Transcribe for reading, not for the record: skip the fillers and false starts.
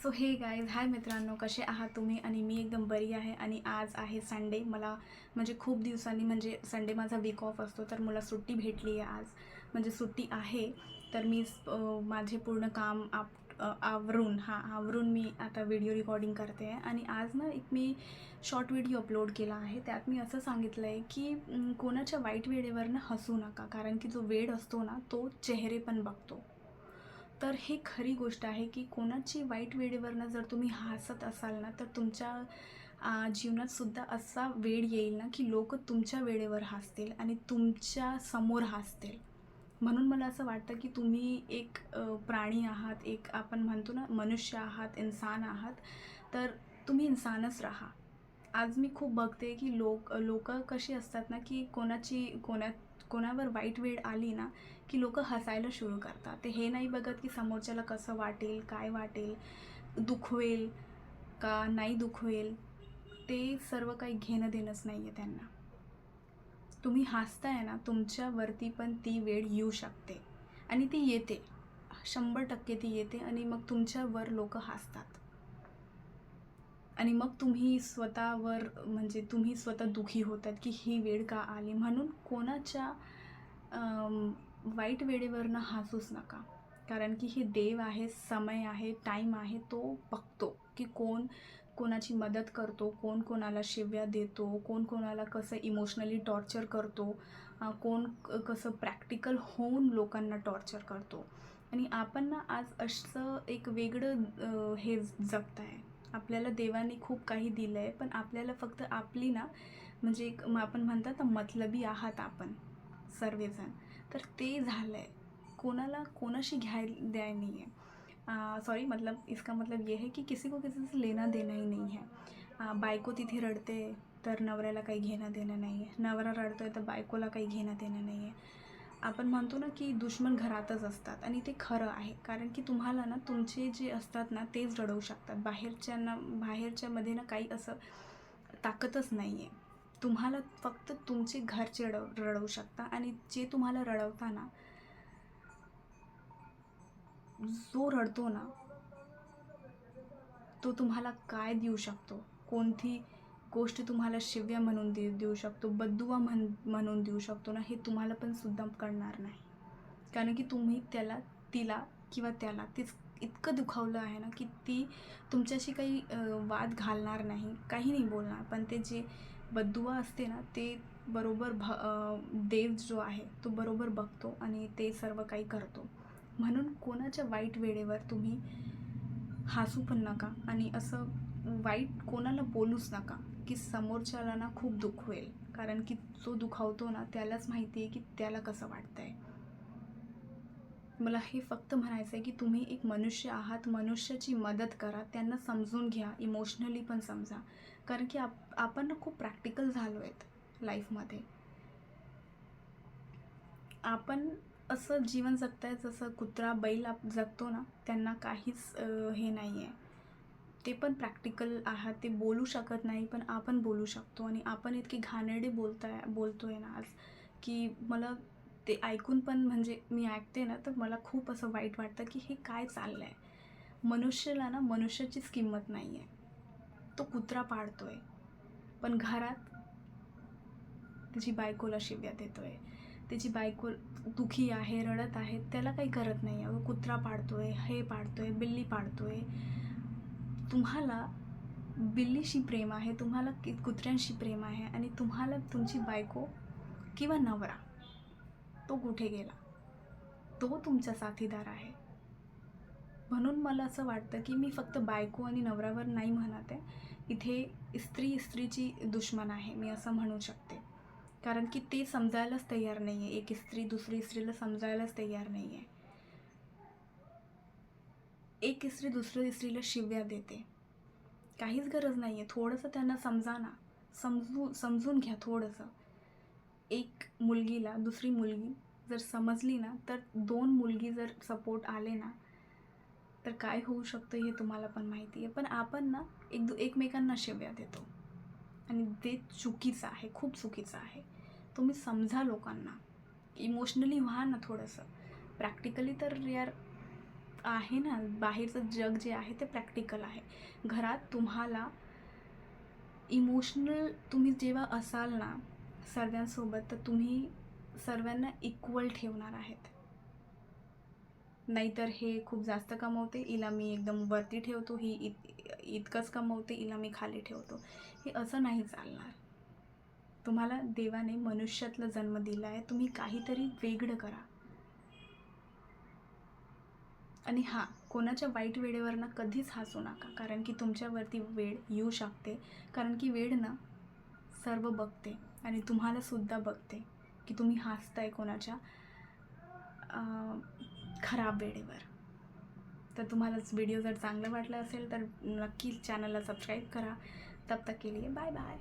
So हे guys, हाय मित्रांनो, कसे आहात तुम्ही? आणि मी एकदम बरी आहे. आणि आज आहे संडे. मला म्हणजे खूप दिवसांनी म्हणजे संडे माझा वीक ऑफ असतो, तर मला सुट्टी भेटली आहे आज. म्हणजे सुट्टी आहे, तर मी माझे पूर्ण काम आवरून मी आता व्हिडिओ रेकॉर्डिंग करते आहे. आणि आज ना एक मी शॉर्ट व्हिडिओ अपलोड केला आहे. त्यात मी असं सांगितलं आहे की कोणाच्या वाईट वेळेवर ना हसू नका, कारण की जो वेळ असतो ना तो चेहरे पण बघतो. तर ही खरी गोष्ट आहे की कोणाची वाईट वेळेवरनं जर तुम्ही हसत असाल ना, तर तुमच्या जीवनातसुद्धा असा वेळ येईल ना की लोक तुमच्या वेळेवर हसतील आणि तुमच्या समोर हसतील. म्हणून मला असं वाटतं की तुम्ही एक प्राणी आहात, एक आपण म्हणतो ना मनुष्य आहात, इन्सान आहात, तर तुम्ही इन्सानच राहा. आज मी खूप बघते की लोक कशी असतात ना की कोणावर वाईट वेळ आली ना की लोक हसायला सुरू करतात. ते हे नाही बघत की समोरच्याला कसं वाटेल, काय वाटेल, दुखवेल का नाही दुखवेल. ते सर्व काही घेणं देणंच नाही आहे त्यांना. तुम्ही हसताय ना, तुमच्यावरती पण ती वेळ येऊ शकते आणि ती येते. 100% ती येते आणि मग तुमच्यावर लोक हसतात. आणि मग तुम्ही स्वतःवर म्हणजे तुम्ही स्वतः दुःखी होतात की ही वेळ का आली. म्हणून कोणाच्या वाईट वेळेवरनं हसूच नका, कारण की हे देव आहे, समय आहे, टाईम आहे, तो बघतो की कोण कोणाची मदत करतो, कोण कोणाला शिव्या देतो, कोण कोणाला कसं इमोशनली टॉर्चर करतो, कोण कसं प्रॅक्टिकल होऊन लोकांना टॉर्चर करतो. आणि आपण ना आज असं एक वेगळं हे जगत आहे. आपल्याला देवाने खूप काही दिलं आहे, पण आपल्याला फक्त आपली ना म्हणजे एक आपण म्हणतात ना मतलबी आहात आपण सर्वजण. तर ते झालं आहे. कोणाला कोणाशी द्याय नहीं है. सॉरी, मतलब इसका मतलब ये है की किसी को किसी से लेना देना ही नहीं है. बायको तिथे रडते तर नवऱ्याला काही घेणं देणं नाही आहे. नवरा रडतोय तर बायकोला काही घेणं देणं नाही आहे. आपण म्हणतो ना की दुश्मन घरातच असतात, आणि ते खरं आहे. कारण की तुम्हाला ना तुमचे जे असतात ना तेच रडवू शकतात. बाहेरच्यामध्ये ना काही असं ताकदच नाही आहे. तुम्हाला फक्त तुमचे घरचे रडवू शकता. आणि जे तुम्हाला रडवता ना, जो रडतो ना तो तुम्हाला काय देऊ शकतो, कोणती गोष्ट तुम्हाला शिव्या म्हणून देऊ शकतो, बद्दुआ म्हणून देऊ शकतो ना, हे तुम्हाला पण सुद्धा कळणार नाही. कारण की तुम्ही तिला किंवा त्याला तेच इतकं दुखावलं आहे ना की ती तुमच्याशी काही वाद घालणार नाही, काही नाही बोलणार. पण ते जे बद्दुआ असते ना ते बरोबर देव जो आहे तो बरोबर बघतो आणि ते सर्व काही करतो. म्हणून कोणाच्या वाईट वेळेवर तुम्ही हसू पण नका आणि असं वाईट कोणाला बोलूच नका की समोरच्याला ना खूप दुःख होईल. कारण की जो दुखावतो ना त्यालाच माहिती आहे की त्याला कसं वाटतंय. मला हे फक्त म्हणायचं आहे की तुम्ही एक मनुष्य आहात, मनुष्याची मदत करा, त्यांना समजून घ्या, इमोशनली पण समजा. कारण की आपण ना खूप प्रॅक्टिकल झालो आहेत लाईफमध्ये. आपण असं जीवन जगताय जसं कुत्रा बैल जगतो ना, त्यांना काहीच हे नाही आहे. ते पण प्रॅक्टिकल आहात, ते बोलू शकत नाही, पण आपण बोलू शकतो. आणि आपण इतके घाणेरडे बोलतोय ना आज की मला ते ऐकून पण म्हणजे मी ऐकते ना तर मला खूप असं वाईट वाटतं की हे काय चाललं आहे. मनुष्याला ना मनुष्याचीच किंमत नाही आहे. तो कुत्रा पाळतोय पण घरात त्याची बायकोला शिव्या देतोय, त्याची बायको दुखी आहे, रडत आहे, त्याला काही करत नाही आहे. कुत्रा पाळतोय, हे पाळतोय, बिल्ली पाळतोय. तुम्हाला बिल्लीशी प्रेम आहे, तुम्हाला कुत्र्यांशी प्रेम आहे, आणि तुम्हाला तुमची बायको किंवा नवरा तो कुठे गेला, तो तुमचा साथीदार आहे. म्हणून मला असं वाटतं की मी फक्त बायको आणि नवऱ्यावर नाही म्हणत आहे. इथे स्त्रीची दुश्मन आहे, मी असं म्हणू शकते. कारण की ते समजायलाच तयार नाही आहे. एक स्त्री दुसरी स्त्रीला समजायलाच तयार नाही आहे. एक स्त्री दुसऱ्या स्त्रीला शिव्या देते, काहीच गरज नाही आहे. थोडंसं त्यांना समजा ना, समजून घ्या थोडंसं. एक मुलगीला दुसरी मुलगी जर समजली ना, तर दोन मुलगी जर सपोर्ट आले ना, तर काय होऊ शकतं हे तुम्हाला पण माहिती आहे. पण आपण ना एकमेकांना शिव्या देतो आणि ते चुकीचं आहे, खूप चुकीचं आहे. तुम्ही समजा लोकांना, इमोशनली व्हा ना थोडंसं. प्रॅक्टिकली तर यार आहे ना, बाहेरचं जग जे आहे ते प्रॅक्टिकल आहे. घरात तुम्हाला इमोशनल तुम्ही जेव्हा असाल ना सर्वांसोबत, तर तुम्ही सर्वांना इक्वल ठेवणार आहेत. नाहीतर हे खूप जास्त कमवते, हिला मी एकदम वरती ठेवतो, ही इतकंच कमवते, हिला मी खाली ठेवतो. हे असं नाही चालणार. तुम्हाला देवाने मनुष्यातला जन्म दिला आहे, तुम्ही काहीतरी वेगळं करा. आणि हां, कोणाच्या वाईट वेळेवर ना कधीच हसू नका, कारण की तुमच्यावरती वेळ येऊ शकते. कारण की वेळ ना सर्व बघते आणि तुम्हालासुद्धा बघते की तुम्ही हसताय कोणाच्या खराब वेळेवर. तर तुम्हाला व्हिडिओ जर चांगला वाटला असेल तर नक्कीच चॅनलला सबस्क्राईब करा. तब तक के लिए बाय बाय.